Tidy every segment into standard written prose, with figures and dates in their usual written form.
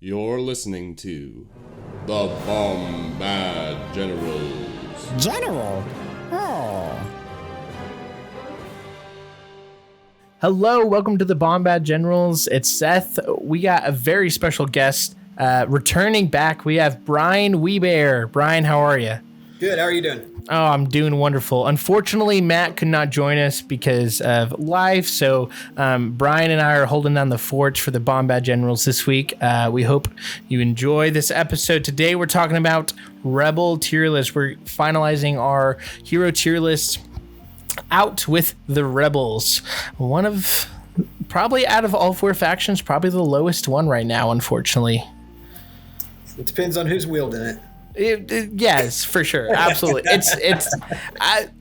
You're listening to the Bombad Generals. General? Oh. Hello, welcome to the Bombad Generals. It's Seth. We got a very special guest returning back. We have Brian Weebaer. Brian, how are you? Good. How are you doing? Oh, I'm doing wonderful. Unfortunately, Matt could not join us because of life, so Brian and I are holding down the fort for the Bombad Generals this week. We hope you enjoy this episode. Today, we're talking about Rebel tier list. We're finalizing our hero tier list out with the Rebels. One of, probably out of all four factions, probably the lowest one right now, unfortunately. It depends on who's wielding it. Yes, for sure. Absolutely.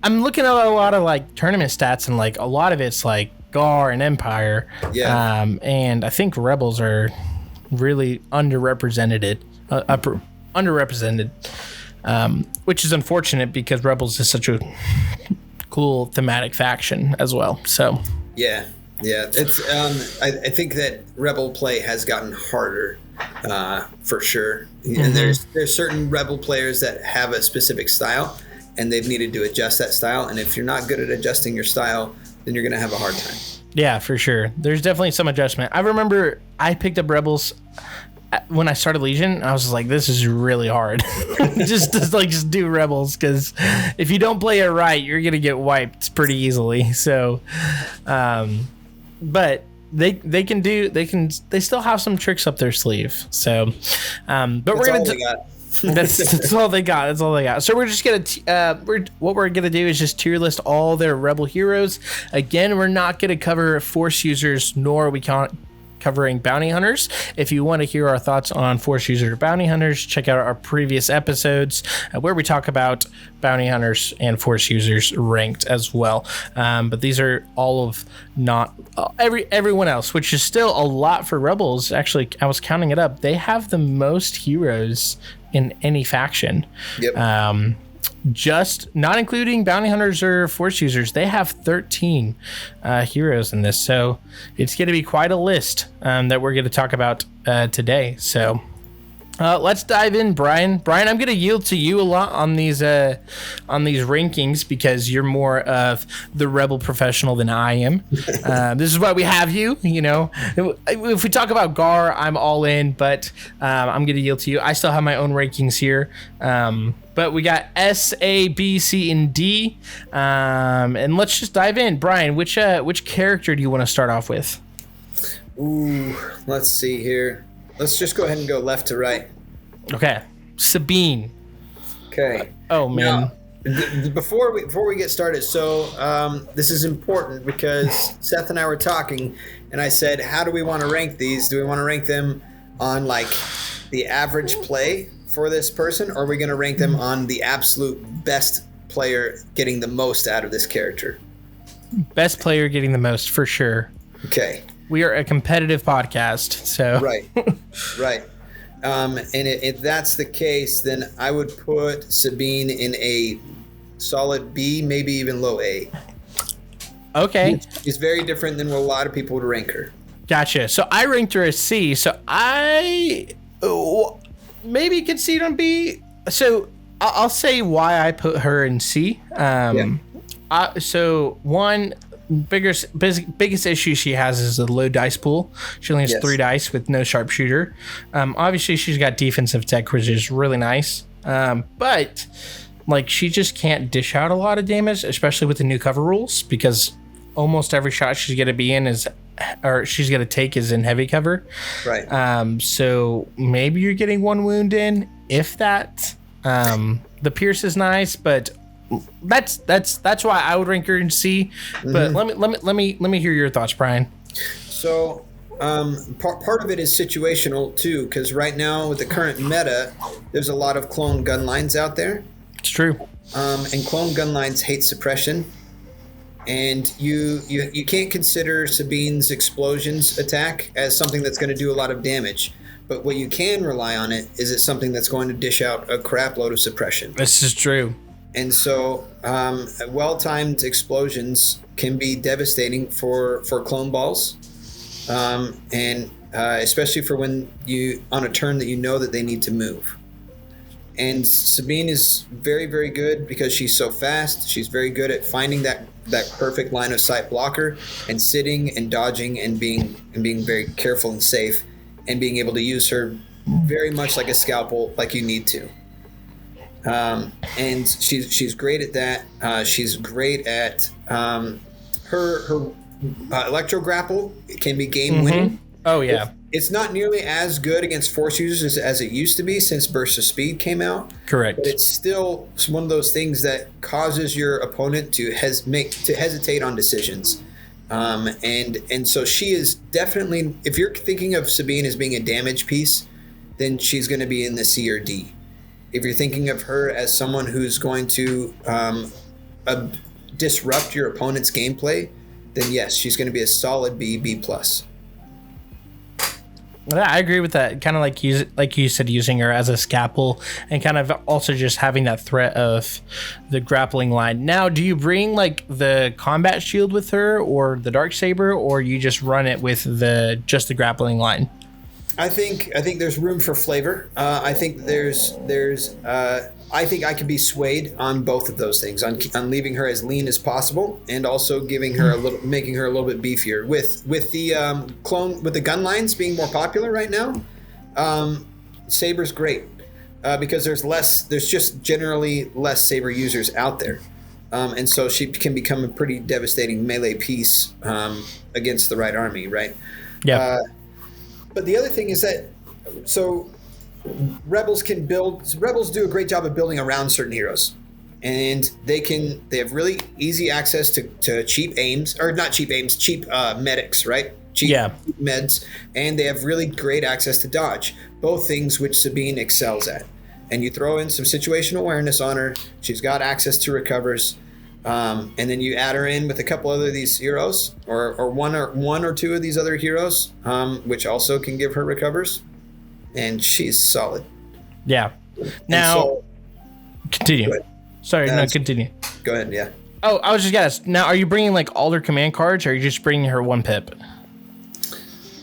I'm looking at a lot of like tournament stats, and like a lot of it's like Gar and Empire. Yeah. And I think Rebels are really underrepresented, which is unfortunate because Rebels is such a cool thematic faction as well. So Yeah. It's I think that Rebel play has gotten harder. For sure. And there's certain Rebel players that have a specific style, and they've needed to adjust that style. And if you're not good at adjusting your style, then you're going to have a hard time. Yeah, for sure. There's definitely some adjustment. I remember I picked up Rebels when I started Legion. I was like, this is really hard. just do Rebels, because if you don't play it right, you're going to get wiped pretty easily. So, but they still have some tricks up their sleeve. So, but That's we're gonna that's all they got. That's all they got. So we're just gonna what we're gonna do is just tier list all their Rebel heroes. Again, we're not gonna cover Force users, nor are we covering bounty hunters. If you want to hear our thoughts on Force users or bounty hunters, check out our previous episodes where we talk about bounty hunters and Force users ranked as well. But these are all of not everyone else, which is still a lot for Rebels. Actually, I was counting it up. They have the most heroes in any faction. Yep. Just not including bounty hunters or Force users, they have 13 heroes in this. So it's going to be quite a list that we're going to talk about today. So let's dive in, Brian. Brian, I'm going to yield to you a lot on these rankings because you're more of the Rebel professional than I am. This is why we have you. You know, if we talk about Gar, I'm all in, but I'm going to yield to you. I still have my own rankings here. But we got S, A, B, C, and D. And let's just dive in. Brian, which character do you want to start off with? Ooh, let's see here. Let's just go ahead and go left to right. Okay. Sabine. Okay. Oh, man. Now, before we get started, so this is important because Seth and I were talking, and I said, how do we want to rank these? Do we want to rank them on like the average play for this person, or are we going to rank them on the absolute best player getting the most out of this character? Best player getting the most, for sure. Okay. We are a competitive podcast, so. Right. And if that's the case, then I would put Sabine in a solid B, maybe even low A. Okay. She's very different than what a lot of people would rank her. Gotcha. So I ranked her as C, so I maybe concede on B. So I'll say why I put her in C. So one biggest issue she has is the low dice pool. She only has 3 dice with no sharpshooter. Obviously she's got defensive tech, which is really nice. But like she just can't dish out a lot of damage, especially with the new cover rules, because almost every shot she's going to be in is in heavy cover. Right. So maybe you're getting 1 wound in, if that. The Pierce is nice, but that's why I would rank her in C. But let me hear your thoughts, Brian. So part of it is situational too, because right now with the current meta, there's a lot of clone gun lines out there. It's true. And clone gun lines hate suppression. And you can't consider Sabine's explosions attack as something that's going to do a lot of damage. But what you can rely on it is it's something that's going to dish out a crap load of suppression. This is true. And so well-timed explosions can be devastating for clone balls. And especially for when you on a turn that you know that they need to move. And Sabine is very, very good because she's so fast. She's very good at finding that perfect line of sight blocker and sitting and dodging and being very careful and safe and being able to use her very much like a scalpel, like you need to. And she's great at that. She's great at her electro grapple. It can be game winning. Oh yeah. It's not nearly as good against force users as it used to be since Burst of Speed came out. Correct. But it's still one of those things that causes your opponent to hesitate on decisions. And so she is definitely, if you're thinking of Sabine as being a damage piece, then she's going to be in the C or D. If you're thinking of her as someone who's going to disrupt your opponent's gameplay, then yes, she's going to be a solid B, B+. Yeah, I agree with that. Kind of like you said, using her as a scalpel and kind of also just having that threat of the grappling line. Now, do you bring like the combat shield with her or the Darksaber, or you just run it with just the grappling line? I think there's room for flavor. I think I think I can be swayed on both of those things, on leaving her as lean as possible and also giving her making her a little bit beefier. With the gun lines being more popular right now, Saber's great because there's just generally less Saber users out there, and so she can become a pretty devastating melee piece against the right army, right? Yeah. But the other thing is that Rebels do a great job of building around certain heroes, and they have really easy access to cheap medics, right? Cheap meds, and they have really great access to dodge, both things which Sabine excels at. And you throw in some situational awareness on her, she's got access to recovers, and then you add her in with a couple other of these heroes, or one or two of these other heroes, which also can give her recovers. And she's solid. Yeah. Now, continue. Sorry, continue. Go ahead, yeah. Oh, I was just gonna ask. Now, are you bringing like all her command cards, or are you just bringing her one pip?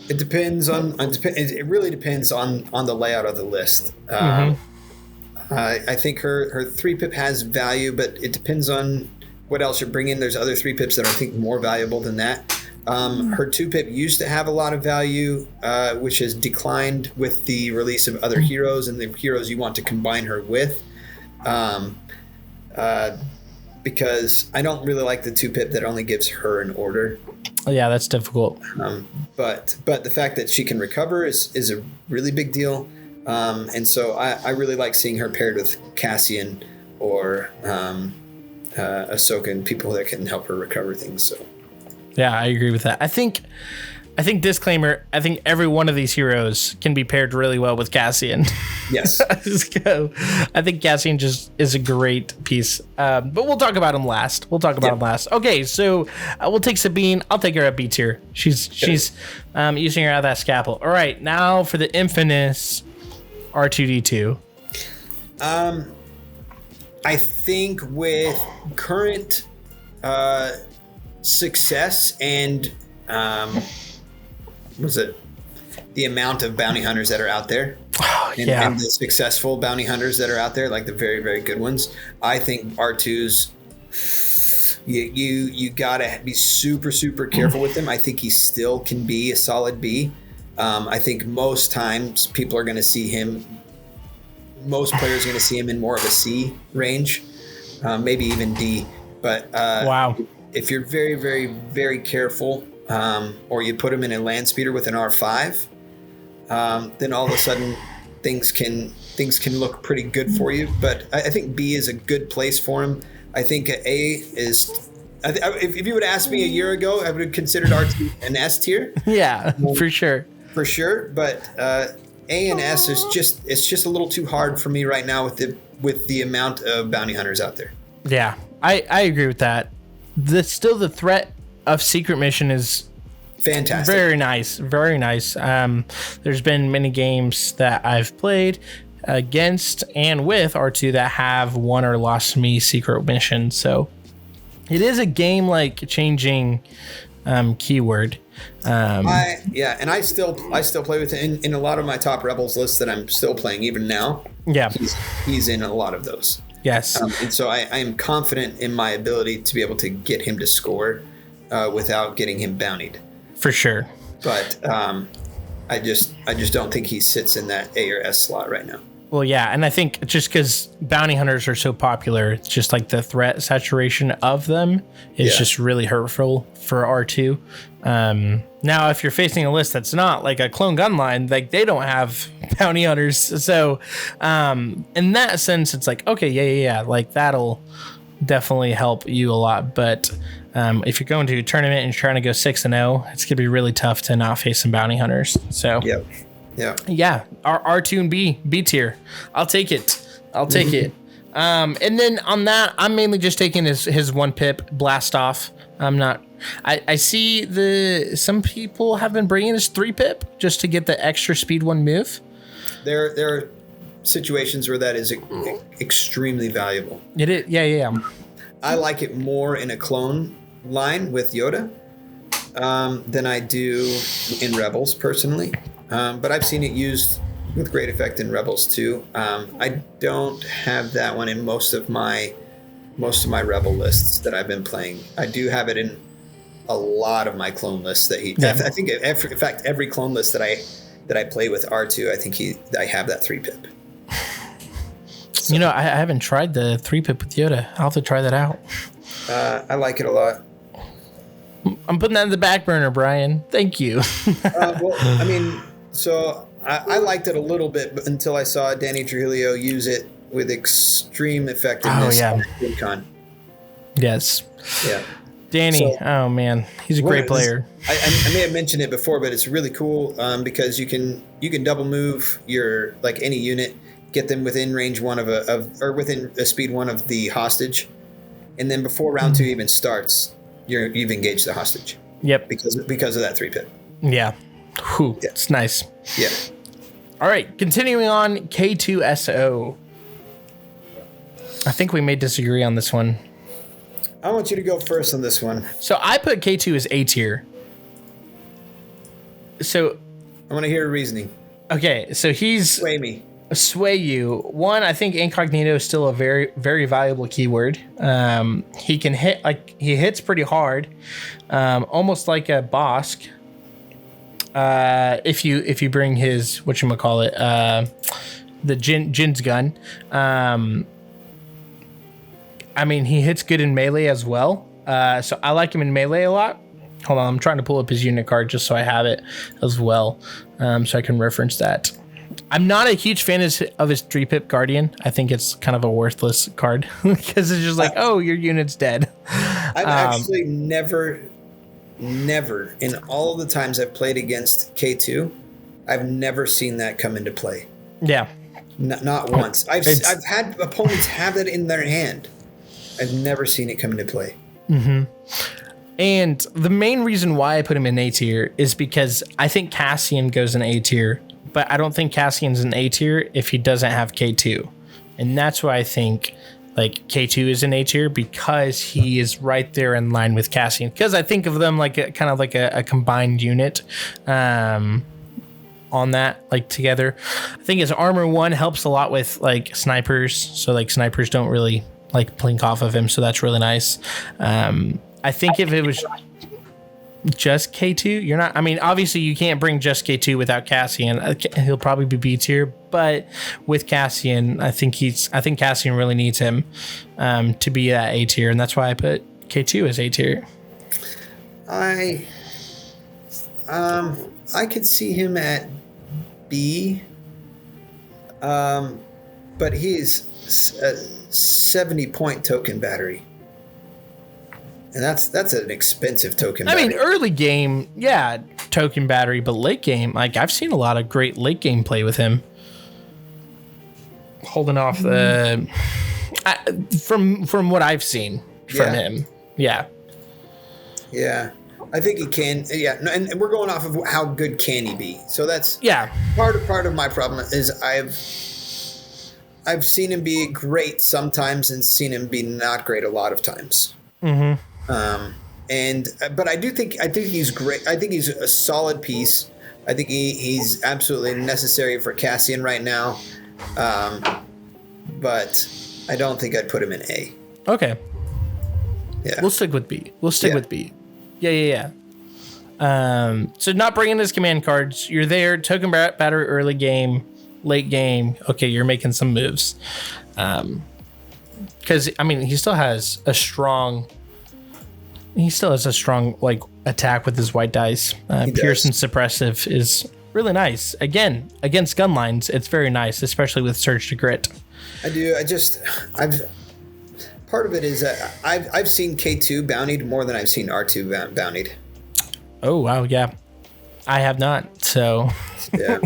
It depends it really depends on the layout of the list. I think her 3-pip has value, but it depends on what else you're bringing. There's other 3-pips that I think more valuable than that. Her 2-pip used to have a lot of value, which has declined with the release of other heroes and the heroes you want to combine her with. Because I don't really like the 2-pip that only gives her an order. Oh, yeah, that's difficult. But the fact that she can recover is a really big deal. And so I really like seeing her paired with Cassian or Ahsoka and people that can help her recover things. So. Yeah, I agree with that. I think disclaimer, I think every one of these heroes can be paired really well with Cassian. Yes. I think Cassian just is a great piece. But we'll talk about him last. Okay, so we'll take Sabine. I'll take her at B tier. She's using her out of that scalpel. All right, now for the infamous R2-D2. I think with current success and the amount of bounty hunters that are out there, and the successful bounty hunters that are out there, like the very, very good ones, I think R2's you gotta be super, super careful with him. I think he still can be a solid B. I think most times people are going to see him. Most players are going to see him in more of a C range, maybe even D. But wow. If you're very, very, very careful, or you put him in a land speeder with an R5, then all of a sudden things can look pretty good for you. But I think B is a good place for him. I think A is. If you would ask me a year ago, I would have considered R2 an S tier. Yeah, for sure. For sure, but A and S is just a little too hard for me right now with the amount of bounty hunters out there. Yeah, I agree with that. The threat of secret mission is fantastic. Very nice. There's been many games that I've played against and with R2 that have won or lost me secret missions. So it is a game like changing keyword. And I still play with it in a lot of my top Rebels lists that I'm still playing even now. Yeah, he's in a lot of those. Yes, and so I am confident in my ability to be able to get him to score without getting him bountied. For sure. But I just don't think he sits in that A or S slot right now. Well, yeah, and I think just because bounty hunters are so popular, it's just like the threat saturation of them is just really hurtful for R2. Now, if you're facing a list that's not like a clone gun line, like they don't have bounty hunters. So in that sense, it's like, okay, yeah, like that'll definitely help you a lot. But if you're going to a tournament and you're trying to go 6-0, it's going to be really tough to not face some bounty hunters. So yeah, R2 and B tier. I'll take it. And then on that, I'm mainly just taking his 1 pip blast off. I'm not. I see some people have been bringing his 3 pip just to get the extra speed 1 move. There are situations where that is extremely valuable. It is. Yeah. I like it more in a clone line with Yoda than I do in Rebels personally. But I've seen it used with great effect in Rebels too. I don't have that one in most of my Rebel lists that I've been playing. I do have it in a lot of my clone lists that he. Yeah. I think in fact every clone list that I play with R2, I think I have that 3 pip. So, I haven't tried the 3 pip with Yoda. I'll have to try that out. I like it a lot. I'm putting that in the back burner, Brian. Thank you. Well, I mean. So I liked it a little bit until I saw Danny Trujillo use it with extreme effectiveness. Oh, yeah. On Con. Yes. Yeah. Danny, oh man, he's a great player. I may have mentioned it before, but it's really cool because you can double move your any unit, get them within range 1 or within a speed 1 of the hostage, and then before round 2 even starts, you've engaged the hostage. Yep. Because of that 3 pip. Yeah. Whew, yeah. It's nice. Yeah. All right, continuing on, K2SO. I think we may disagree on this one. I want you to go first on this one. So I put K2 as A tier. So I want to hear your reasoning. Okay, so he's sway you. One, I think incognito is still a very, very valuable keyword. He can hit he hits pretty hard, almost like a Bosk. If you bring his whatchamacallit, the Jin's gun. I mean, he hits good in melee as well. So I like him in melee a lot. Hold on, I'm trying to pull up his unit card just so I have it as well, so I can reference that. I'm not a huge fan of his 3-pip Guardian. I think it's kind of a worthless card because it's just like, oh, your unit's dead. I've actually never in all of the times I've played against K2, I've never seen that come into play. Yeah. Not once. I've had opponents have that in their hand. I've never seen it come into play. Mm-hmm. And the main reason why I put him in A tier is because I think Cassian goes in A tier, but I don't think Cassian's in A tier if he doesn't have K2. And that's why I think K2 is in A tier, because he is right there in line with Cassian. Because I think of them like a combined unit on that, together. I think his armor 1 helps a lot with snipers. So snipers don't really blink off of him. So that's really nice. I think if it was just K2, you're not. I mean, obviously you can't bring just K2 without Cassian. He'll probably be B tier, but with Cassian, I think Cassian really needs him to be at A tier, and that's why I put K2 as A tier. I could see him at B, but he's a 70-point token battery. And that's an expensive token battery. I mean, early game, yeah, token battery, but late game, I've seen a lot of great late game play with him. Holding off the from what I've seen from him. Yeah. Yeah. I think he can. Yeah. And we're going off of how good can he be. So that's part of my problem is I've seen him be great sometimes and seen him be not great a lot of times. Mm-hmm. But I think he's great. I think he's a solid piece. I think he's absolutely necessary for Cassian right now. But I don't think I'd put him in A. Okay. Yeah. We'll stick with B. With B. Yeah. So not bringing his command cards. You're there, token battery early game, late game. Okay, you're making some moves. Because I mean, he still has a strong like attack with his white dice. Pierce and suppressive is really nice. Again, against gun lines, it's very nice, especially with surge to grit. I do. Part of it is that I've seen K2 bountied more than I've seen R2 bountied. Oh wow, yeah, I have not. So yeah,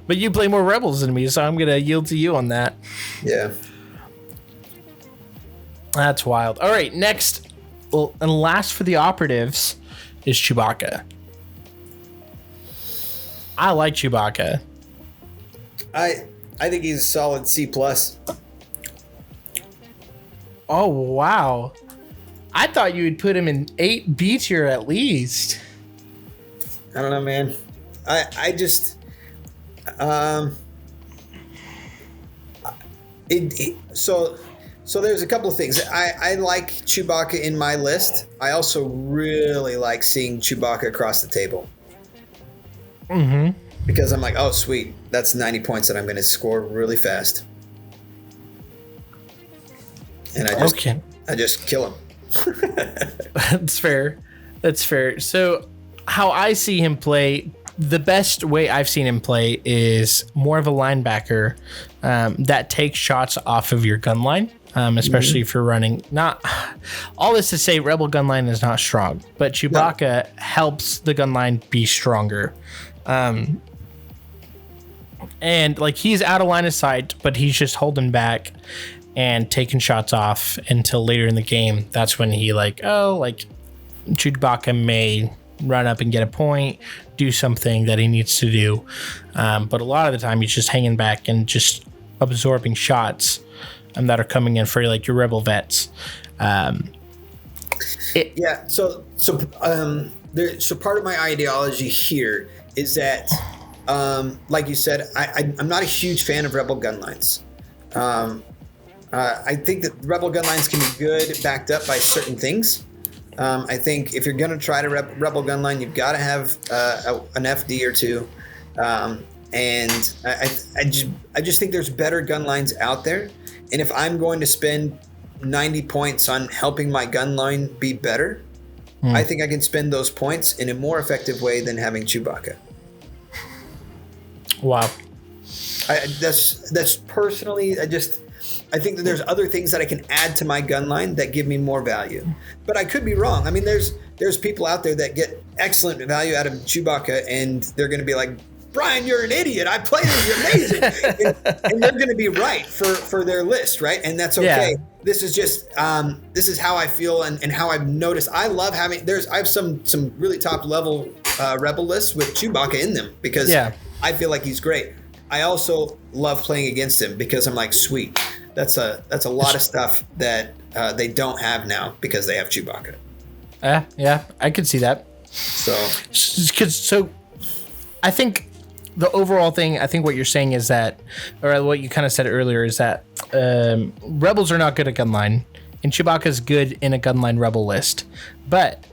but you play more rebels than me, so I'm gonna yield to you on that. Yeah, that's wild. All right, next, well, and last for the operatives is Chewbacca. I like Chewbacca. I think he's a solid C+. Oh wow. I thought you would put him in 8 B tier at least. I don't know, man. I just so there's a couple of things. I like Chewbacca in my list. I also really like seeing Chewbacca across the table. Mm-hmm. Because I'm like, oh sweet, that's 90 points that I'm going to score really fast. And I just kill him. That's fair. So how I see him play, the best way I've seen him play is more of a linebacker that takes shots off of your gun line, especially if you're running. Not all this to say Rebel gun line is not strong, but Chewbacca helps the gun line be stronger. And like he's out of line of sight, but he's just holding back and taking shots off until later in the game. That's when he Chewbacca may run up and get a point, do something that he needs to do. But a lot of the time he's just hanging back and just absorbing shots that are coming in for like your rebel vets. So part of my ideology here is that, like you said, I'm not a huge fan of rebel gun lines. I think that rebel gun lines can be good backed up by certain things. I think if you're going to try to rebel gun line, you've got to have an FD or two. And I just think there's better gun lines out there. And if I'm going to spend 90 points on helping my gun line be better, I think I can spend those points in a more effective way than having Chewbacca. Wow. That's personally, I think that there's other things that I can add to my gun line that give me more value. But I could be wrong. I mean, there's people out there that get excellent value out of Chewbacca, and they're going to be like, Brian, you're an idiot. I played him. You're amazing. and they're going to be right for their list, right? And that's okay. Yeah. This is just this is how I feel and how I've noticed. I love having I have some really top level rebel lists with Chewbacca in them because I feel like he's great. I also love playing against him because I'm like, sweet. That's a lot of stuff that they don't have now because they have Chewbacca. Yeah, I could see that. So I think the overall thing, I think what you're saying is that, or what you kind of said earlier, is that rebels are not good at gunline, and Chewbacca's good in a gunline rebel list, but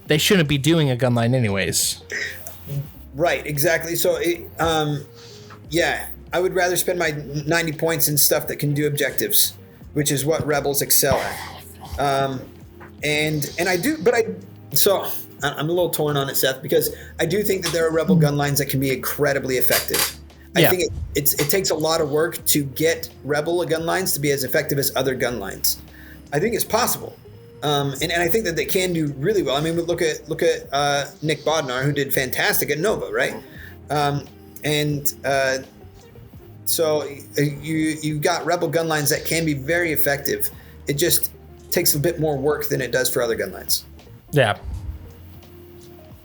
they shouldn't be doing a gunline anyways. Right, exactly. So, I would rather spend my 90 points in stuff that can do objectives, which is what rebels excel at. And I do, so I'm a little torn on it, Seth, because I do think that there are rebel gun lines that can be incredibly effective. I think it takes a lot of work to get rebel gun lines to be as effective as other gun lines. I think it's possible. And I think that they can do really well. I mean, look at Nick Bodnar, who did fantastic at Nova, right? So you got rebel gun lines that can be very effective. It just takes a bit more work than it does for other gun lines. Yeah.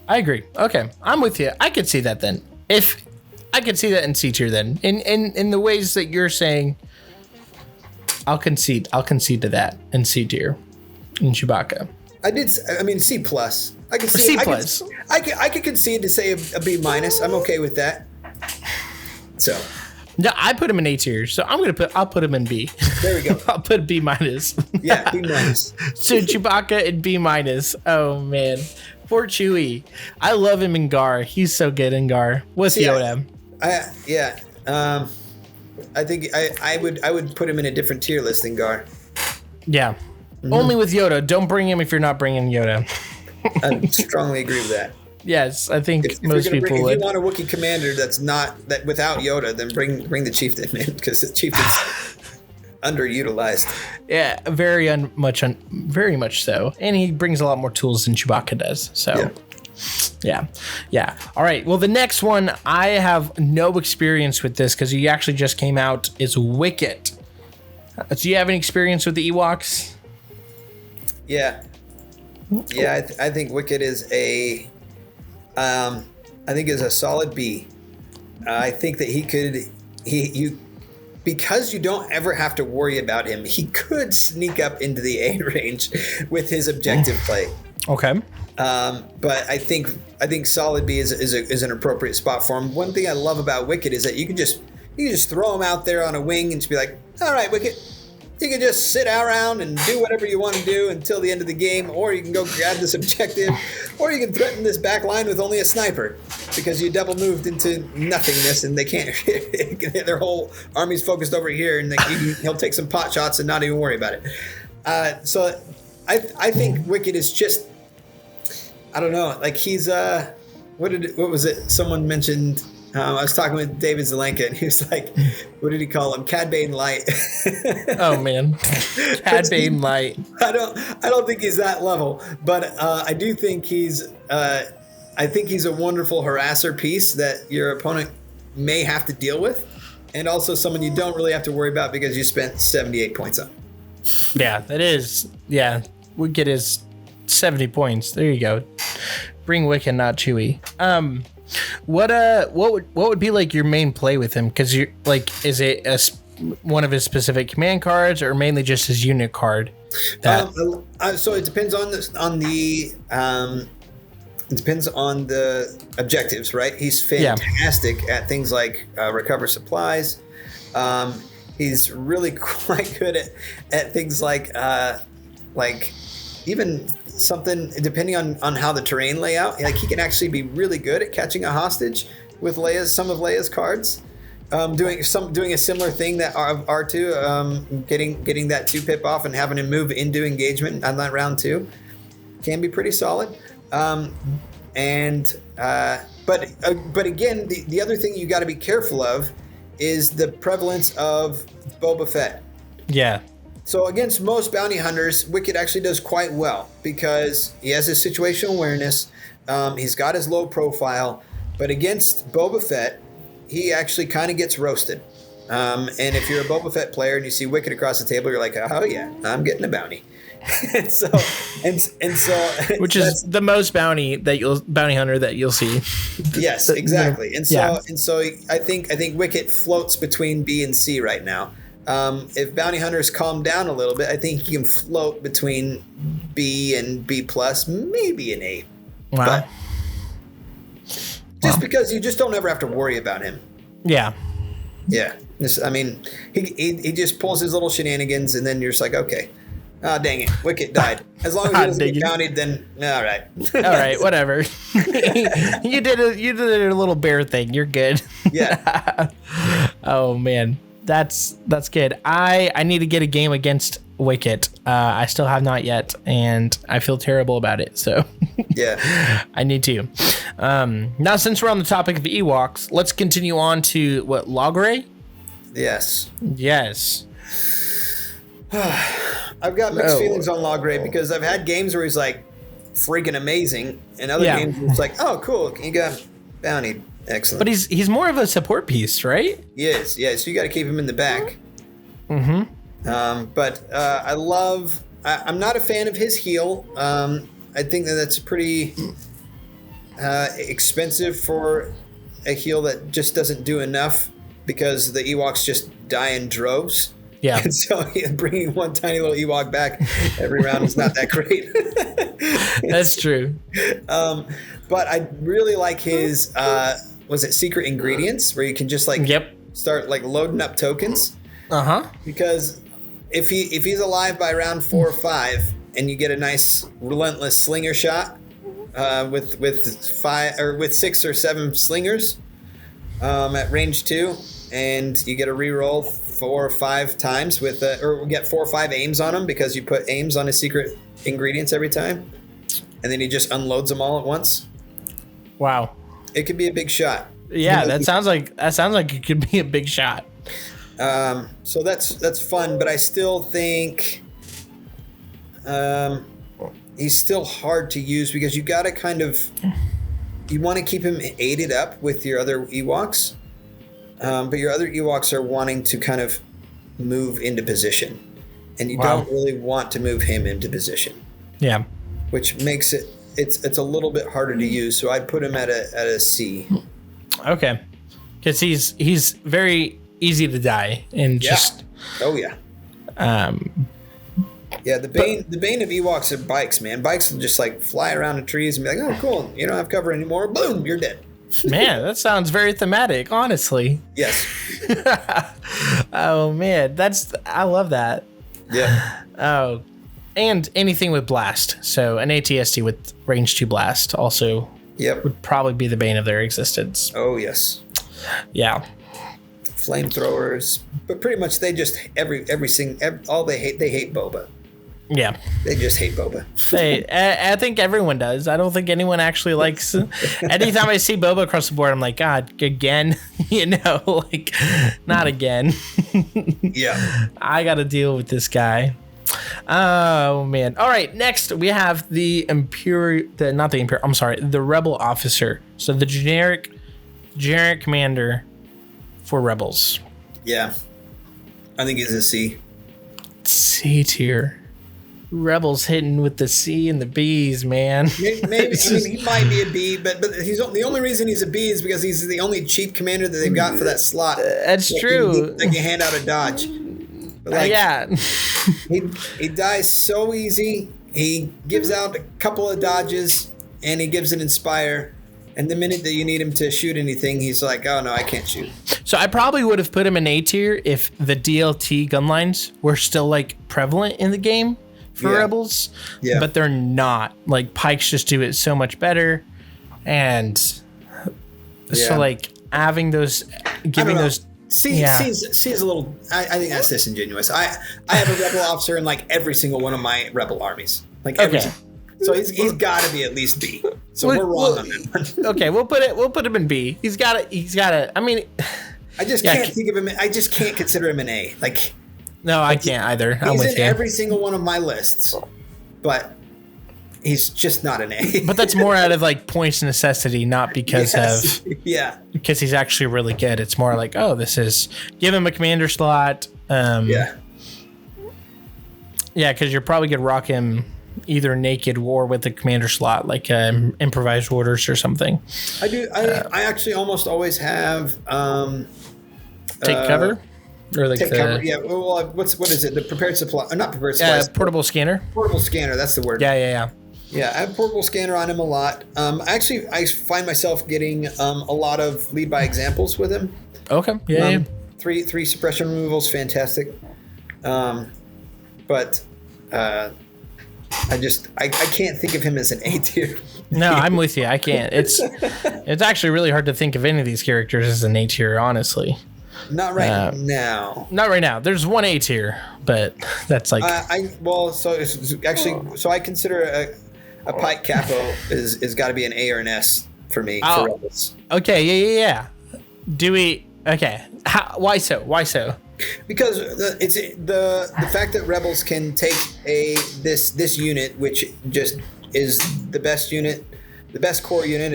I agree. Okay, I'm with you. I could see that then. If I could see that in C tier then. In the ways that you're saying, I'll concede to that in C tier in Chewbacca. I did. I mean, C plus. I can C see plus. I could concede to say a B minus. I'm okay with that. So. No, I put him in A tier, so I'll put him in B. There we go. I'll put B minus. Yeah, B minus. So Chewbacca in B minus. Oh man, poor Chewie. I love him in Gar. He's so good in Gar. What's Yoda? I think I would put him in a different tier list than Gar. Yeah, only with Yoda. Don't bring him if you're not bringing Yoda. I strongly agree with that. Yes, I think If most people would. If you want a Wookiee commander that's not that without Yoda, then bring the chieftain in because the chieftain's underutilized. Yeah, very much so, and he brings a lot more tools than Chewbacca does. So, yeah. All right. Well, the next one I have no experience with this because he actually just came out. Is Wicket. Do you have any experience with the Ewoks? Yeah. Yeah, I think Wicket is a solid B. I think that because you don't ever have to worry about him, he could sneak up into the A range with his objective play. Okay. But I think solid B is an appropriate spot for him. One thing I love about Wicket is that you can just throw him out there on a wing and just be like, all right, Wicket. You can just sit around and do whatever you want to do until the end of the game, or you can go grab this objective, or you can threaten this back line with only a sniper because you double moved into nothingness and they can't. Their whole army's focused over here, and he'll take some pot shots and not even worry about it. So I think Wicket is just, I don't know, like he's what was it? Someone mentioned. I was talking with David Zelenka, and he was like, "What did he call him? Cad Bane Light." Oh man, Cad Bane Light. I don't think he's that level, but I do think he's a wonderful harasser piece that your opponent may have to deal with, and also someone you don't really have to worry about because you spent 78 points on. Yeah, that is. Yeah, Wicket is 70 points. There you go. Bring Wicket, not Chewie. What would be like your main play with him? Because you're like, is it one of his specific command cards or mainly just his unit card? So it depends on the objectives, right? He's fantastic at things like recover supplies. He's really quite good at things like even something depending on how the terrain layout, like he can actually be really good at catching a hostage with some of Leia's cards, doing a similar thing that R2, getting that 2-pip off and having him move into engagement on that round 2 can be pretty solid. But again, the other thing you got to be careful of is the prevalence of Boba Fett. Yeah. So against most bounty hunters, Wicket actually does quite well because he has his situational awareness. He's got his low profile, but against Boba Fett, he actually kind of gets roasted. And if you're a Boba Fett player and you see Wicket across the table, you're like, oh yeah, I'm getting a bounty. and so, which is the most bounty hunter that you'll see. Yes, exactly. And so I think Wicket floats between B and C right now. If bounty hunters calm down a little bit, I think he can float between B and B plus, maybe an A. Wow. Just because you just don't ever have to worry about him. Yeah. Yeah. I mean, he just pulls his little shenanigans, and then you're just like, okay. Oh, dang it. Wicket died. As long as he doesn't get bountied, then all right. All right, whatever. You did a little bear thing. You're good. Yeah. Oh, man. That's good. I need to get a game against Wicket. I still have not yet, and I feel terrible about it. So yeah, I need to. Now, since we're on the topic of Ewoks, let's continue on to Logray. Yes. I've got mixed feelings on Logray because I've had games where he's like freaking amazing, and other games where it's like, oh, cool, you got bounty. Excellent. But he's more of a support piece, right? Yes. So you got to keep him in the back. Mm-hmm. But I'm not a fan of his heal. I think that's pretty expensive for a heal that just doesn't do enough because the Ewoks just die in droves. Yeah. And so bringing one tiny little Ewok back every round is not that great. That's true. But I really like his, was it secret ingredients, where you can just like start like loading up tokens. Because if he's alive by round 4 or 5, and you get a nice relentless slinger shot with 6 or 7 slingers at range 2, and you get a reroll 4 or 5 times with or get 4 or 5 aims on him because you put aims on his secret ingredients every time, and then he just unloads them all at once. Wow, it could be a big shot. Yeah, that sounds like it could be a big shot. So that's fun, but I still think he's still hard to use because you got to you want to keep him aided up with your other Ewoks, but your other Ewoks are wanting to kind of move into position, and you don't really want to move him into position. Yeah, which makes it's a little bit harder to use. So I'd put him at a C. Okay, because he's very easy to die and just. Oh yeah. Yeah, the bane of Ewoks are bikes, man. Bikes will just like fly around the trees and be like, "Oh, cool! You don't have cover anymore." Boom, you're dead. Man, that sounds very thematic, honestly. Yes. Oh man, I love that. Yeah. Oh, and anything with blast. So an ATST with range 2 blast also. Yep. Would probably be the bane of their existence. Oh yes. Yeah. Flamethrowers, but pretty much they just they hate Boba. Yeah. They just hate Boba. I think everyone does. I don't think anyone actually likes. Anytime I see Boba across the board, I'm like, God, again, like, not again. Yeah. I got to deal with this guy. Oh man! All right, next we have the Rebel officer. So the generic commander for Rebels. Yeah, I think he's a C. C tier. Rebels hitting with the C and the B's, man. Maybe I mean, he might be a B, but he's the only reason he's a B is because he's the only cheap commander that they've got for that slot. That's true. They can hand out a dodge. But yeah. he dies so easy. He gives out a couple of dodges, and he gives an inspire. And the minute that you need him to shoot anything, he's like, "Oh no, I can't shoot." So I probably would have put him in A tier if the DLT gun lines were still like prevalent in the game for Rebels. Yeah. But they're not. Like Pikes just do it so much better, and so like having those, giving those. C is a little. I think that's disingenuous. I have a Rebel officer in like every single one of my Rebel armies. Like every. So he's got to be at least B. So we're wrong on that one. Okay, we'll put him in B. He's got to. I mean, I just can't think of him. I just can't consider him an A. Like, no, I can't either. I'm with you. He's in every single one of my lists, but he's just not an A. But that's more out of like points necessity, not because of because he's actually really good. It's more like, oh, this is give him a commander slot. Yeah, because you're probably gonna rock him either naked or with a commander slot, like improvised orders or something. I do. I actually almost always have take cover. Or like take cover. Yeah. Well, what is it? The prepared supply? Not prepared supplies. Portable scanner. Portable scanner. That's the word. Yeah. Yeah, I have portable scanner on him a lot. I find myself getting a lot of lead by examples with him. Okay. Yeah. Three suppression removals, fantastic. But I can't think of him as an A tier. No, I'm with you. I can't. It's actually really hard to think of any of these characters as an A tier, honestly. Not right now. Not right now. There's one A tier, but that's like so I consider a Pike Capo is got to be an A or an S for me for Rebels. Okay, yeah. Do we? Okay. Why so? Because it's the fact that Rebels can take this unit, which just is the best unit, the best core unit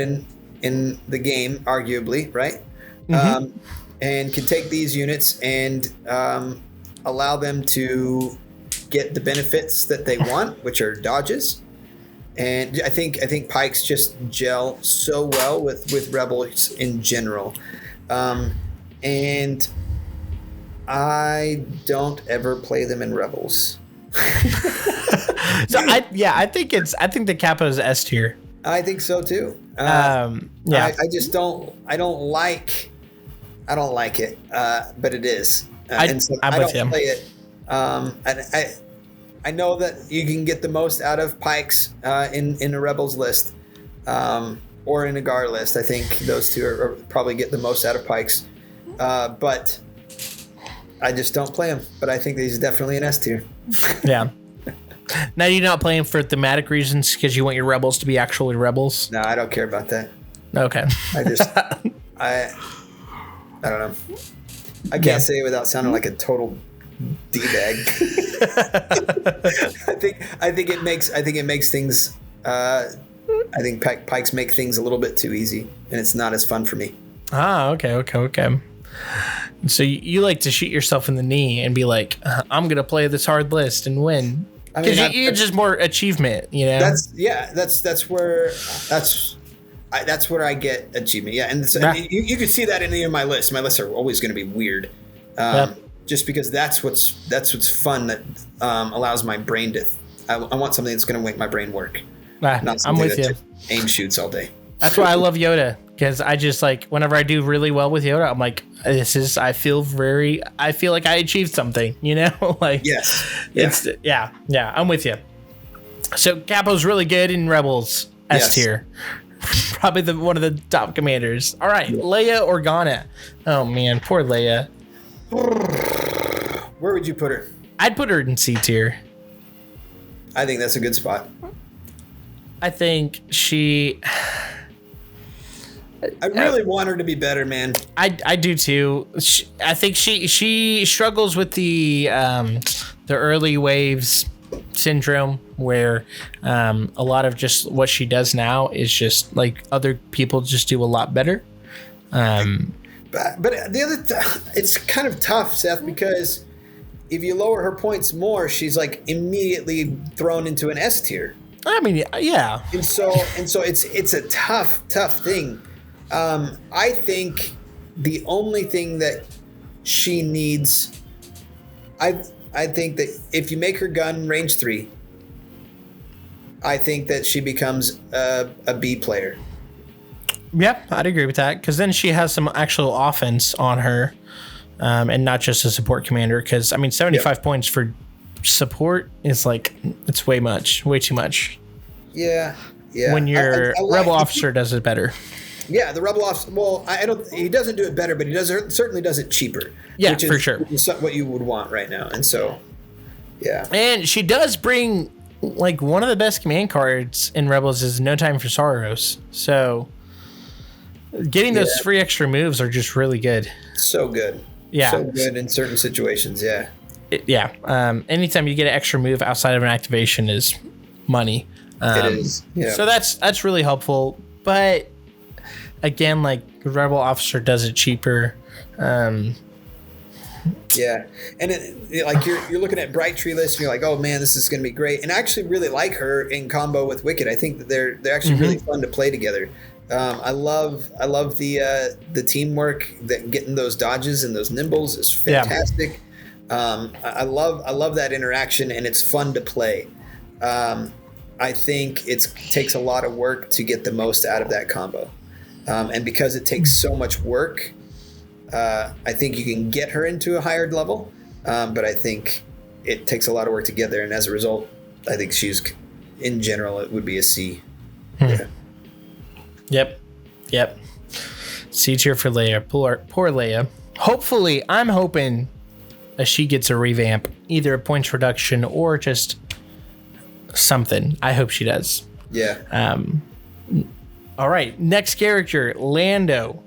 in the game, arguably, right? Mm-hmm. And can take these units and allow them to get the benefits that they want, which are dodges. And I think Pikes just gel so well with Rebels in general. And I don't ever play them in Rebels. So I think the Kappa is S tier. I think so too. Yeah. I just don't. I don't like it. But it is. And so I'm I with don't you. play it. I know that you can get the most out of Pikes in a Rebels list, or in a Gar list. I think those two are probably get the most out of Pikes. But I just don't play them. But I think he's definitely an S tier. Yeah. Now you're not playing for thematic reasons because you want your rebels to be actually rebels? No, I don't care about that. Okay. I just I don't know. I can't say it without sounding like a total D-bag. I think it makes things I think Pikes make things a little bit too easy, and it's not as fun for me. Okay. So you like to shoot yourself in the knee and be like, I'm gonna play this hard list and win. Because you're just more achievement, you know. That's where I get achievement. Yeah, and so, you can see that in any of my lists. My lists are always going to be weird, just because that's what's fun that allows my brain to. I want something that's going to make my brain work. I'm with you. Aim shoots all day. That's why I love Yoda, because I just like whenever I do really well with Yoda, I'm like, I feel like I achieved something, you know? Like, yes, I'm with you. So Capo's really good in Rebels, S tier, probably one of the top commanders. All right, Leia Organa. Oh man, poor Leia. Where would you put her? I'd put her in C tier. I think that's a good spot. I think she. I really want her to be better, man. I do too. I think she struggles with the early waves syndrome, where a lot of just what she does now is just like other people just do a lot better. But it's kind of tough, Seth, because if you lower her points more, she's like immediately thrown into an S tier. I mean, yeah. And so it's a tough thing. I think the only thing that she needs, I think that if you make her gun range 3, I think that she becomes a B player. Yep, I'd agree with that, because then she has some actual offense on her, and not just a support commander. Because 75 points for support is like, it's way too much. Yeah. When your rebel officer does it better. Yeah, the rebel officer. Well, he doesn't do it better, but he certainly does it cheaper. Yeah, for sure. Which is what you would want right now, and so, yeah. And she does bring like one of the best command cards in Rebels is No Time for Sorrows. So getting those free extra moves are just really good. So good. Yeah. So good in certain situations. Yeah. Anytime you get an extra move outside of an activation is money. It is. Yeah. So that's really helpful, but. Again, like Rebel Officer does it cheaper. Yeah, and like you're looking at Bright Tree list, and you're like, oh man, this is going to be great. And I actually really like her in combo with Wicked. I think that they're actually really fun to play together. I love the teamwork, that getting those dodges and those nimbles is fantastic. I love that interaction, and it's fun to play. I think it takes a lot of work to get the most out of that combo. And because it takes so much work, I think you can get her into a higher level. But I think it takes a lot of work to get there. And as a result, I think she's, in general, it would be a C. Yeah. Yep. C tier for Leia. Poor Leia. Hopefully, I'm hoping that she gets a revamp, either a points reduction or just something. I hope she does. Yeah. All right, next character, Lando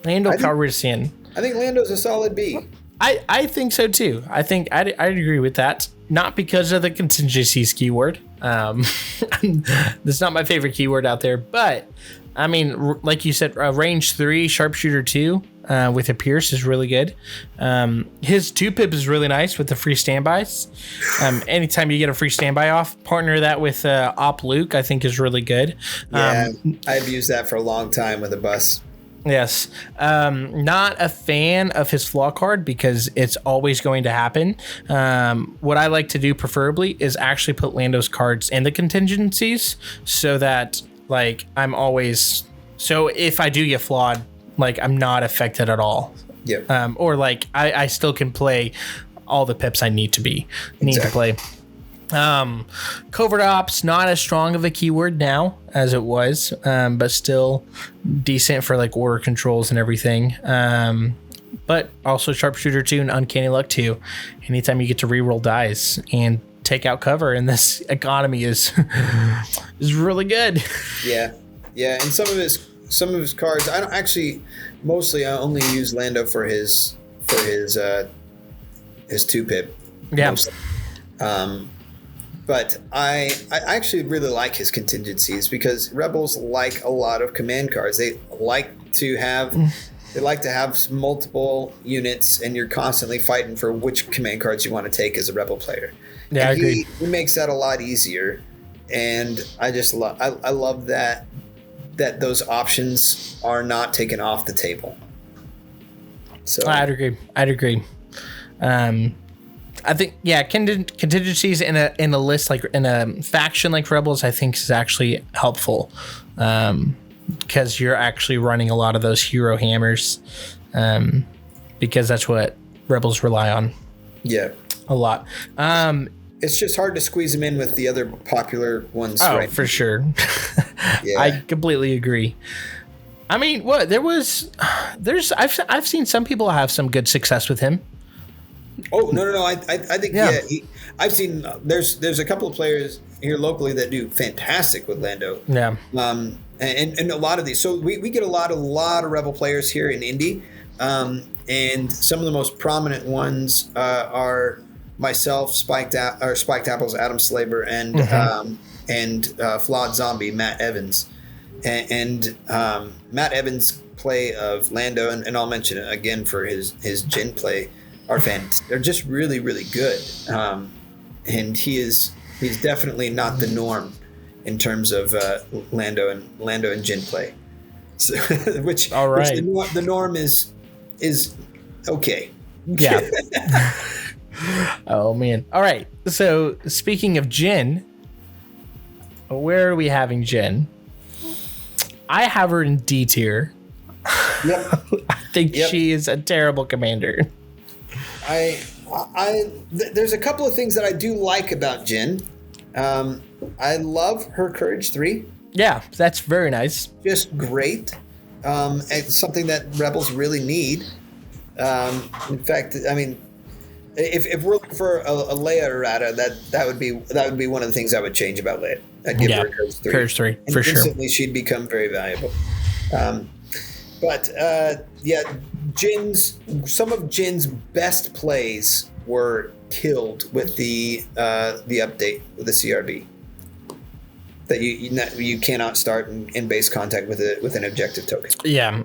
Calrissian. I think Lando's a solid B. I think so too. I think I'd agree with that. Not because of the contingencies keyword. That's not my favorite keyword out there, but I mean, like you said, range 3, sharpshooter 2 with a Pierce is really good. His 2-pip is really nice with the free standbys. Anytime you get a free standby off, partner that with Op Luke, I think is really good. Yeah, I've used that for a long time with a bus. Yes. Not a fan of his flaw card because it's always going to happen. What I like to do preferably is actually put Lando's cards in the contingencies so that like I'm always, so if I do get flawed, like I'm not affected at all. Yeah. Or like I still can play all the pips I need to play. Covert ops, not as strong of a keyword now as it was, but still decent for like order controls and everything. But also sharpshooter 2 and uncanny luck 2. Anytime you get to reroll dice and take out cover in this economy is really good. Yeah, and some of his cards, I don't actually. Mostly, I only use Lando for his 2-pip. Yeah. Mostly. But I actually really like his contingencies because Rebels like a lot of command cards. They like to have multiple units, and you're constantly fighting for which command cards you want to take as a Rebel player. Yeah, and I agree. He makes that a lot easier, and I just I love that those options are not taken off the table. So I'd agree. I think contingencies in a list like in a faction like Rebels I think is actually helpful because you're actually running a lot of those hero hammers because that's what Rebels rely on. Yeah, a lot. It's just hard to squeeze them in with the other popular ones. Oh, right? for sure. Yeah. I completely agree. I mean, I've seen some people have some good success with him. Oh, no. I think, I've seen, there's a couple of players here locally that do fantastic with Lando. Yeah. And a lot of these, so we get a lot of Rebel players here in Indy. And some of the most prominent ones are myself, Spiked Apples, Adam Slaber, and Flawed Zombie, Matt Evans. And Matt Evans' play of Lando, and I'll mention it again for his Jin play, are they're just really, really good. And he's definitely not the norm in terms of Lando and Jin play. So, which the norm is okay. Yeah. Oh man. All right. So speaking of Jin, where are we having Jin? I have her in D tier. Yep. I think she is a terrible commander. There's a couple of things that I do like about Jin. I love her Courage 3. Yeah, that's very nice. Just great. It's something that Rebels really need. In fact, I mean, if we're looking for a Leia errata, that would be one of the things I would change about Leia. I'd give her a Courage 3. Courage 3, and for sure. Instantly, she'd become very valuable. But some of Jin's best plays were killed with the update with the CRB. That you cannot start in base contact with an objective token. Yeah.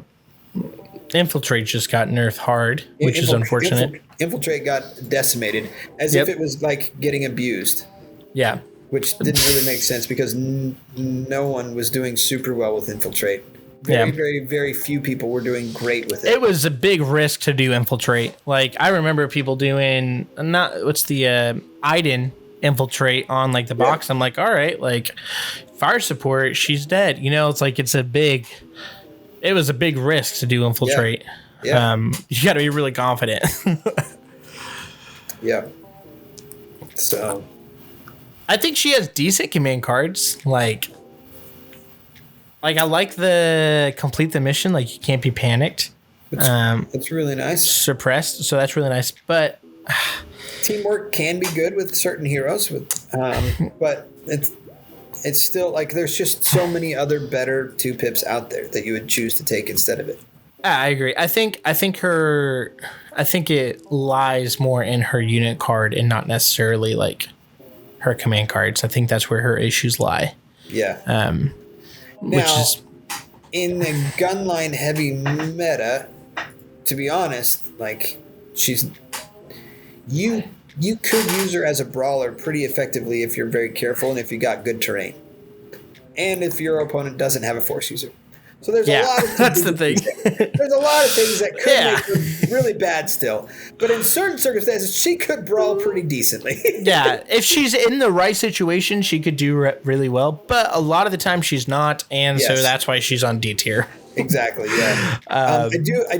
Infiltrate just got nerfed hard, which is unfortunate. Infiltrate got decimated as if it was like getting abused. Yeah. Which didn't really make sense because no one was doing super well with Infiltrate. Very, very few people were doing great with it. It was a big risk to do Infiltrate. Like, I remember people doing, Iden Infiltrate on, like, the box. I'm like, all right, like, fire support, she's dead. You know, it's like, it was a big risk to do Infiltrate. Yeah. You got to be really confident. Yeah. So. I think she has decent command cards. Like I like the complete the mission. Like, you can't be panicked. It's really nice. Suppressed, so that's really nice. But teamwork can be good with certain heroes, but it's still like there's just so many other better 2-pips out there that you would choose to take instead of it. I agree. I think it lies more in her unit card and not necessarily like her command cards. I think that's where her issues lie. Yeah. Now, in the gunline heavy meta, to be honest, like you could use her as a brawler pretty effectively if you're very careful and if you got good terrain, and if your opponent doesn't have a force user. So there's a lot of that's the thing. There's a lot of things that could make her really bad still. But in certain circumstances, she could brawl pretty decently. Yeah, if she's in the right situation, she could do really well. But a lot of the time, she's not, and so that's why she's on D tier. Exactly. Yeah. I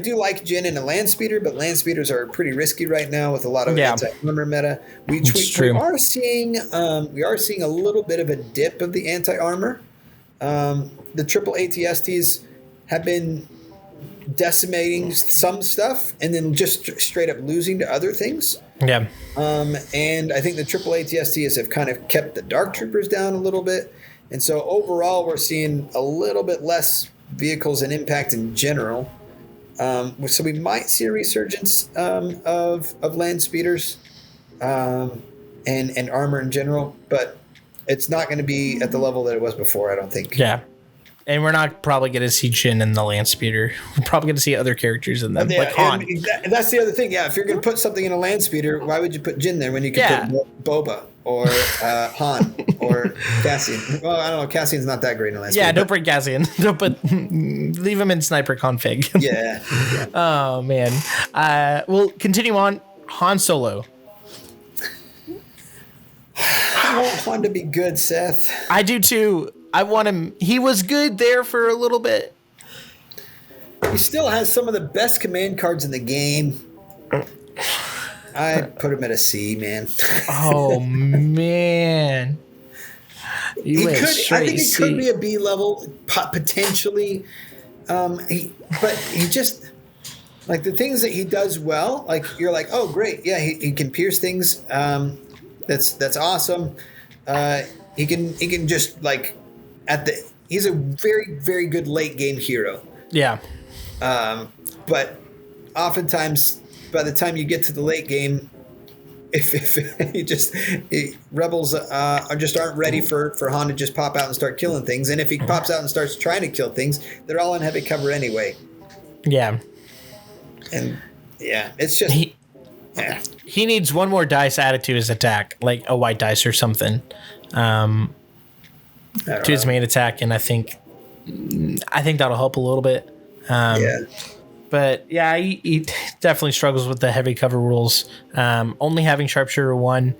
do like Jin in a land speeder, but land speeders are pretty risky right now with a lot of anti-armor meta. We are seeing a little bit of a dip of the anti-armor. The triple ATSTs have been decimating some stuff and then just straight up losing to other things. Yeah. And I think the triple ATSTs have kind of kept the Dark Troopers down a little bit. And so overall, we're seeing a little bit less vehicles and impact in general. So we might see a resurgence of land speeders and armor in general, but it's not going to be at the level that it was before, I don't think. Yeah. And we're not probably going to see Jin in the land speeder. We're probably going to see other characters in them, like Han. And that's the other thing. Yeah, if you're going to put something in a land speeder, why would you put Jin there when you could put Boba or Han or Cassian? Well, I don't know. Cassian's not that great in a land speeder. Yeah, don't bring Cassian. Leave him in sniper config. Yeah. Oh, man. We'll continue on. Han Solo. I want Han to be good, Seth. I do too. I want him. He was good there for a little bit. He still has some of the best command cards in the game. I'd put him at a C, man. Oh, man. I think he could be a B level, potentially. But he just, like, the things that he does well, like, you're like, oh, great. Yeah, he can pierce things. That's awesome. He can just, like, he's a very, very good late game hero. Yeah. But oftentimes, by the time you get to the late game, rebels aren't ready for Han to just pop out and start killing things. And if he pops out and starts trying to kill things, they're all in heavy cover anyway. Yeah. And yeah, it's just he needs one more dice added to his attack, like a white dice or something. To his main attack, and I think that'll help a little bit. But yeah, he definitely struggles with the heavy cover rules. Only having Sharpshooter 1.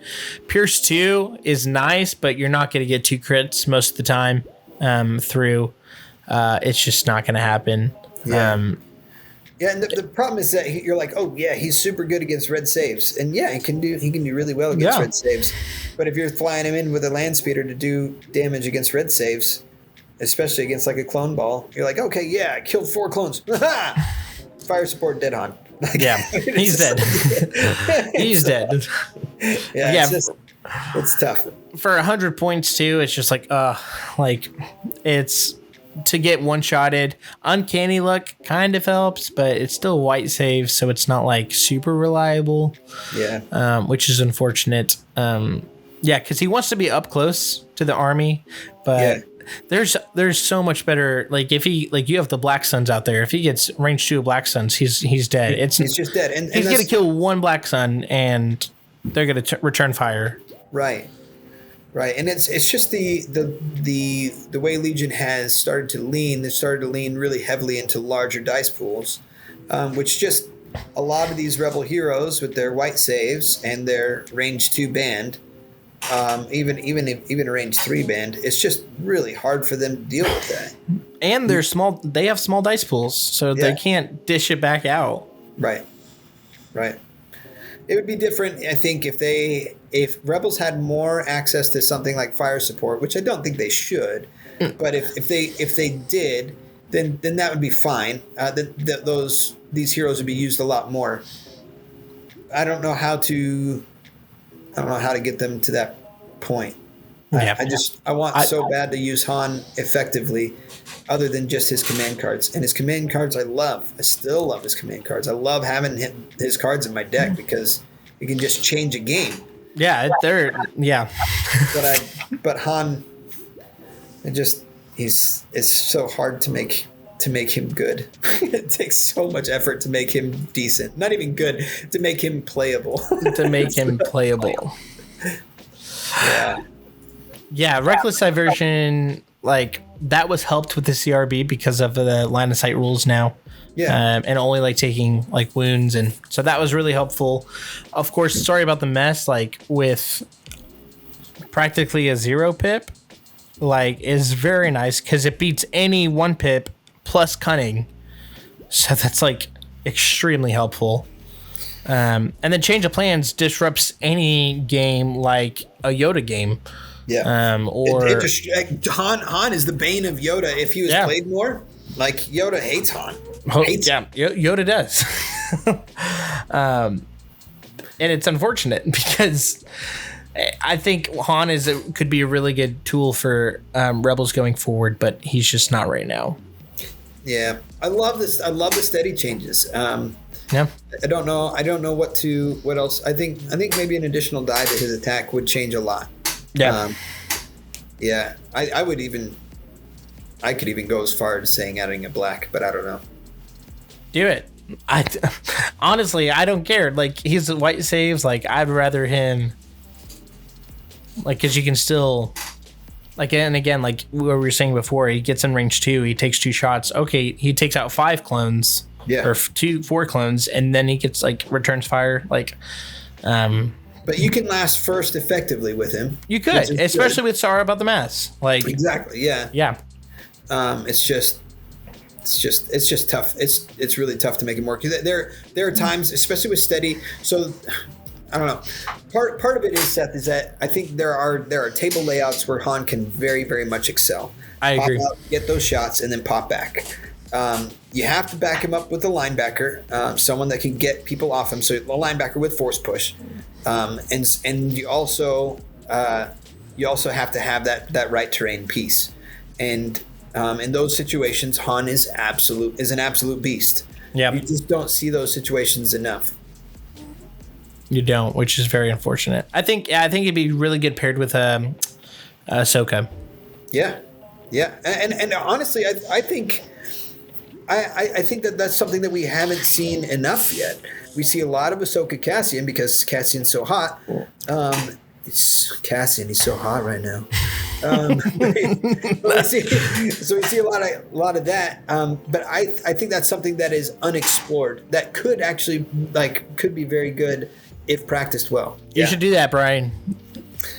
Pierce 2 is nice, but you're not going to get 2 crits most of the time through. It's just not going to happen. And the problem is that you're like, oh yeah, he's super good against red saves, and yeah, he can do really well against red saves. But if you're flying him in with a land speeder to do damage against red saves, especially against like a clone ball, you're like, okay, yeah, I killed 4 clones. Fire support dead Han. He's dead. He's dead. It's tough. For 100 points too, it's just like it's to get one-shotted. Uncanny luck kind of helps, but it's still white save, so it's not like super reliable. Which is unfortunate. Because he wants to be up close to the army, but there's so much better. Like if he, like, you have the Black Suns out there. If he gets range 2 of Black Suns, he's dead. He's just dead, and he's gonna kill one Black Sun, and they're gonna return fire. Right, and it's just the way Legion has started to lean. They started to lean really heavily into larger dice pools, which just a lot of these rebel heroes with their white saves and their range 2 band. Even a range 3 band, it's just really hard for them to deal with that. And they're small. They have small dice pools, so they can't dish it back out. Right. It would be different, I think, if rebels had more access to something like fire support, which I don't think they should. But if they did, then that would be fine. These heroes would be used a lot more. I don't know how to get them to that point. I want so bad to use Han effectively, other than just his command cards. And his command cards I love. I still love his command cards. I love having his cards in my deck because you can just change a game. But Han, it's so hard to make him good. It takes so much effort to make him decent. Not even good, to make him playable. Yeah, Reckless Diversion like that was helped with the CRB because of the line of sight rules now. Yeah. And only like taking like wounds, and so that was really helpful. Of course, sorry about the mess. Like with practically a 0 pip, like is very nice because it beats any 1 pip plus cunning. So that's like extremely helpful. And then change of plans disrupts any game like a Yoda game. Yeah. Or Han is the bane of Yoda. If he was played more, like Yoda hates Han. Yoda does. And it's unfortunate because I think Han could be a really good tool for Rebels going forward, but he's just not right now. Yeah, I love this. I love the steady changes. Yeah. I don't know what else. I think maybe an additional die to his attack would change a lot. Yeah. Yeah. I could even go as far as saying adding a black, but I don't know. Do it. Honestly, I don't care. Like he's white saves. Like I'd rather him. Like because you can still. Like and again, like what we were saying before, he gets in range 2. He takes 2 shots. Okay, he takes out 5 clones. Yeah. Or 4 clones, and then he gets like returns fire. Like, but you can last first effectively with him. You could, especially with Sorrow About the Mass. Like exactly, yeah, yeah. It's just tough. It's really tough to make it work. There are times, especially with steady. So I don't know. Part of it is, Seth, is that I think there are table layouts where Han can very, very much excel. I agree. Pop out, get those shots, and then pop back. You have to back him up with a linebacker, someone that can get people off him. So a linebacker with force push, and you also have to have that right terrain piece. And in those situations, Han is an absolute beast. Yeah, you just don't see those situations enough. You don't, which is very unfortunate. I think it'd be really good paired with Ahsoka. Yeah, and honestly, I think that's something that we haven't seen enough yet. We see a lot of Ahsoka Cassian because Cassian's so hot. He's so hot right now. We see a lot of that. But I think that's something that is unexplored that could actually could be very good if practiced well. You should do that, Brian.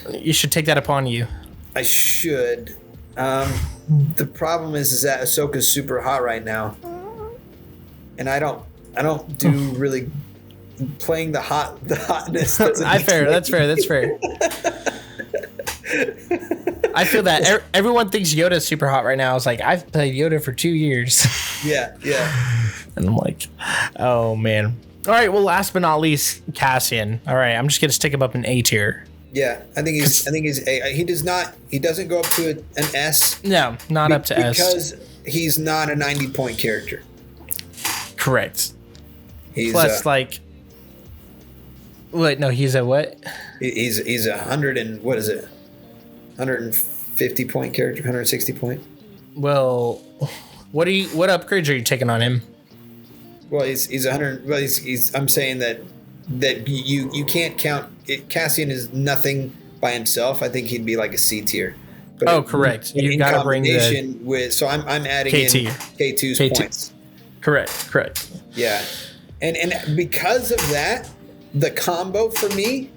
You should take that upon you. I should. The problem is that Ahsoka's super hot right now, and I don't do really playing the hotness. That's fair. I feel that everyone thinks Yoda's super hot right now. I was like, I've played Yoda for 2 years. Yeah. And I'm like, oh man. All right. Well, last but not least, Cassian. All right, I'm just gonna stick him up in A tier. Yeah, I think he's A. He doesn't go up to an S. No, not up to S. Because he's not a 90-point character. Correct. He's plus wait, no, he's a what? He's 100 and what is it? 150 point character, 160 point. Well, what upgrades are you taking on him? Well, he's 100. Well, he's. I'm saying that you can't count. Cassian is nothing by himself. I think he'd be like a C tier. But correct. You got to bring the so I'm adding KT. in K2's K2. points. Correct. Yeah, and because of that, the combo for me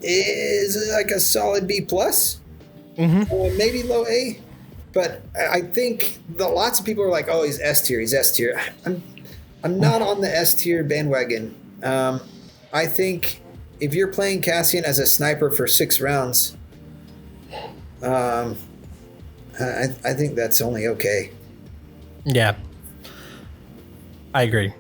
is like a solid B plus, or maybe low A. But I think lots of people are like, "Oh, he's S tier. He's S tier." I'm not on the S tier bandwagon. I think if you're playing Cassian as a sniper for 6 rounds, I think that's only okay. Yeah, I agree.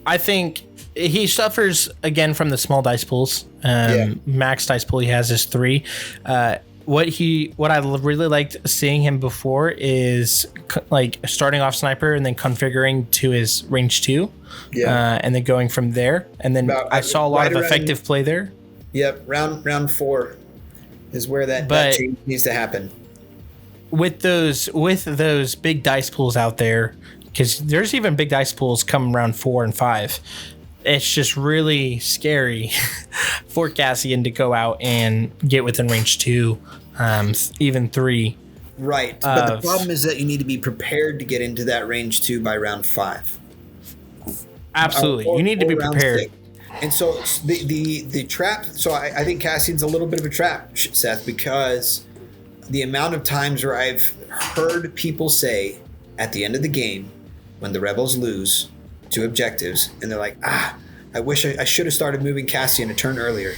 I think he suffers again from the small dice pools. Max dice pool he has is 3. What I really liked seeing him before is like starting off sniper and then configuring to his range 2, and then going from there. And then I saw a lot of effective play there. Yep, round 4 is where that change needs to happen. With those big dice pools out there, because there's even big dice pools come round 4 and 5. It's just really scary for Cassian to go out and get within range 2, even 3, Right. But the problem is that you need to be prepared to get into that range too by round 5. Absolutely. You need to be prepared. 6. And so the trap, so I think Cassian's a little bit of a trap, Seth, because the amount of times where I've heard people say at the end of the game, when the rebels lose 2 objectives, and they're like, I wish I should have started moving Cassian a turn earlier.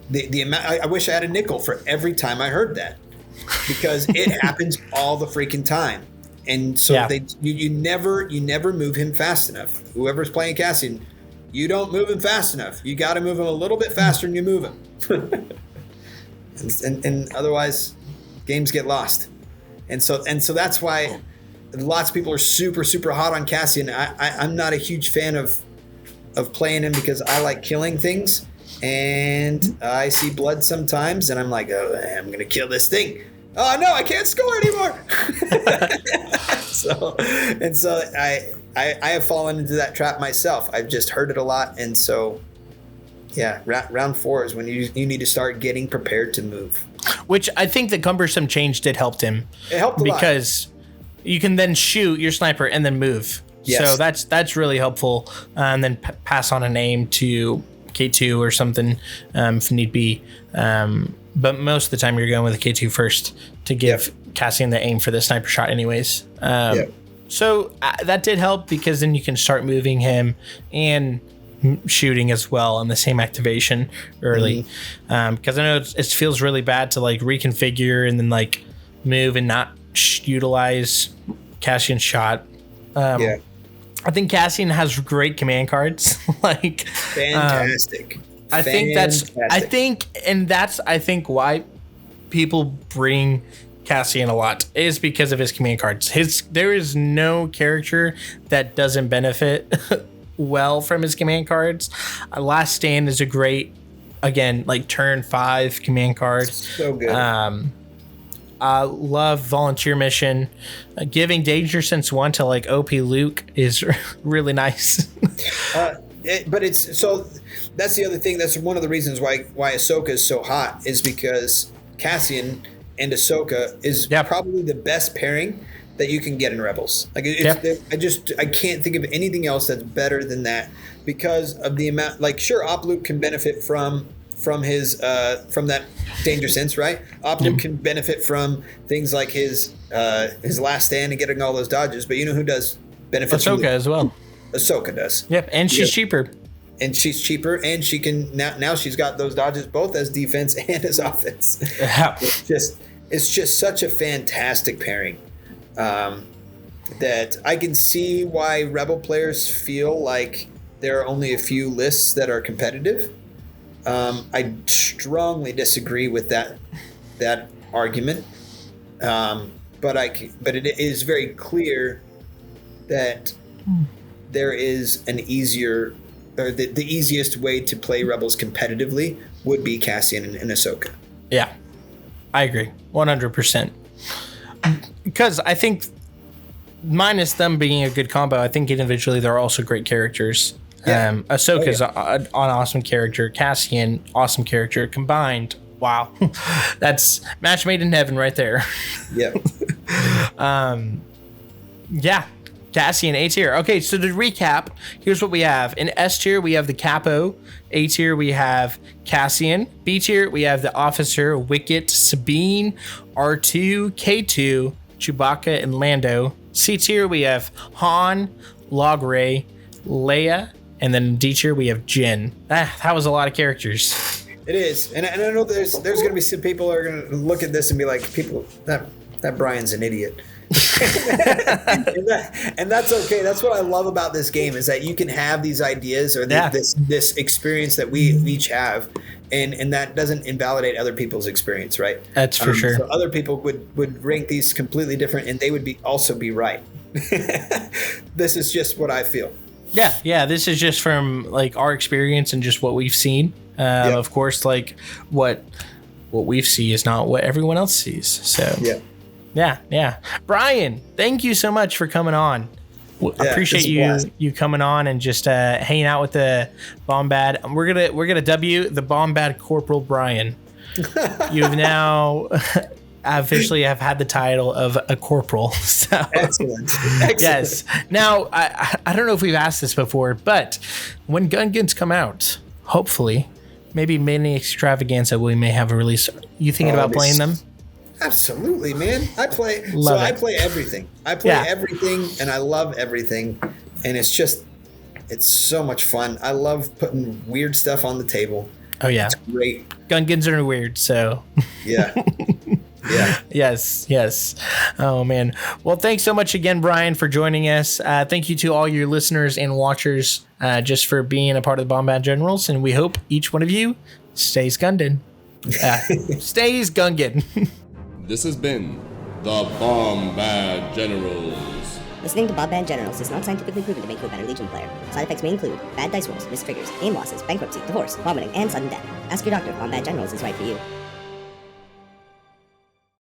The amount, I wish I had a nickel for every time I heard that, because it happens all the freaking time. And so you never move him fast enough. Whoever's playing Cassian, you don't move him fast enough. You got to move him a little bit faster than you move him. and otherwise, games get lost. And so that's why lots of people are super, super hot on Cassian. I'm not a huge fan of playing him because I like killing things. And I see blood sometimes, and I'm like, oh, I'm going to kill this thing. Oh, no, I can't score anymore. So I have fallen into that trap myself. I've just heard it a lot. And so, yeah, round 4 is when you need to start getting prepared to move. Which I think the cumbersome change did help him. It helped a lot. Because you can then shoot your sniper and then move. Yes. So that's really helpful. And then pass on an aim to K2 or something if need be. But most of the time you're going with a K2 first to give Cassian the aim for the sniper shot anyways. So that did help, because then you can start moving him and shooting as well on the same activation early. Because I know it feels really bad to like reconfigure and then like move and not utilize Cassian's shot. I think Cassian has great command cards. Like fantastic. I think that's why people bring Cassian a lot, is because of his command cards. There is no character that doesn't benefit well from his command cards. Last Stand is a great, again, like turn 5 command card. So good. I love Volunteer Mission. Giving Danger Sense 1 to like OP Luke is really nice. But it's so that's the other thing. That's one of the reasons why Ahsoka is so hot, is because Cassian and Ahsoka is probably the best pairing that you can get in Rebels. Like I can't think of anything else that's better than that, because of the amount. Like, sure, Op Luke can benefit from his from that Danger Sense, right? Op Luke can benefit from things like his Last Stand and getting all those dodges. But you know who does benefit? Ahsoka as well. Ahsoka does. Yep, and she's cheaper. And she's cheaper, and she can now she's got those dodges both as defense and as offense. Yeah. It's just such a fantastic pairing that I can see why Rebel players feel like there are only a few lists that are competitive. I strongly disagree with that argument, but it is very clear that there is an easier, or the easiest way to play Rebels competitively would be Cassian and Ahsoka. Yeah, I agree 100%. Because I think, minus them being a good combo, I think individually they're also great characters. Ahsoka's an awesome character. Cassian, awesome character. Combined, wow, that's match made in heaven right there. Yeah. Cassian, A tier. Okay, so to recap, here's what we have. In S tier, we have the Capo. A tier, we have Cassian. B tier, we have the Officer, Wicket, Sabine, R2, K2, Chewbacca, and Lando. C tier, we have Han, Log Ray, Leia, and then D tier, we have Jin. That was a lot of characters. It is, and I know there's going to be some people who are going to look at this and be like, that Brian's an idiot. and that's okay. That's what I love about this game, is that you can have these ideas or this experience that we each have, and that doesn't invalidate other people's experience, right? That's for sure. So other people would rank these completely different, and they would also be right. This is just what I feel. Yeah. This is just from like our experience and just what we've seen. Of course, like what we see is not what everyone else sees. So yeah. Brian, thank you so much for coming on. I appreciate you coming on and just hanging out with the Bombad. We're gonna W the Bombad Corporal Brian. You have now I officially have had the title of a corporal. So Excellent. yes. Now, I don't know if we've asked this before, but when Gungans come out, hopefully, maybe mini extravaganza, we may have a release. You thinking about playing them? Absolutely, man. I play everything. I play everything, and I love everything, and it's so much fun. I love putting weird stuff on the table. Oh yeah, it's great. Gungans are weird, so yeah. Yeah. Yes. Oh man. Well, thanks so much again, Brian, for joining us. Thank you to all your listeners and watchers just for being a part of the Bombad Generals, and we hope each one of you stays Gungan. Stays Gungan. This has been the Bombad Generals. Listening to Bombad Generals is not scientifically proven to make you a better Legion player. Side effects may include bad dice rolls, missed figures, aim losses, bankruptcy, divorce, vomiting, and sudden death. Ask your doctor if Bombad Generals is right for you.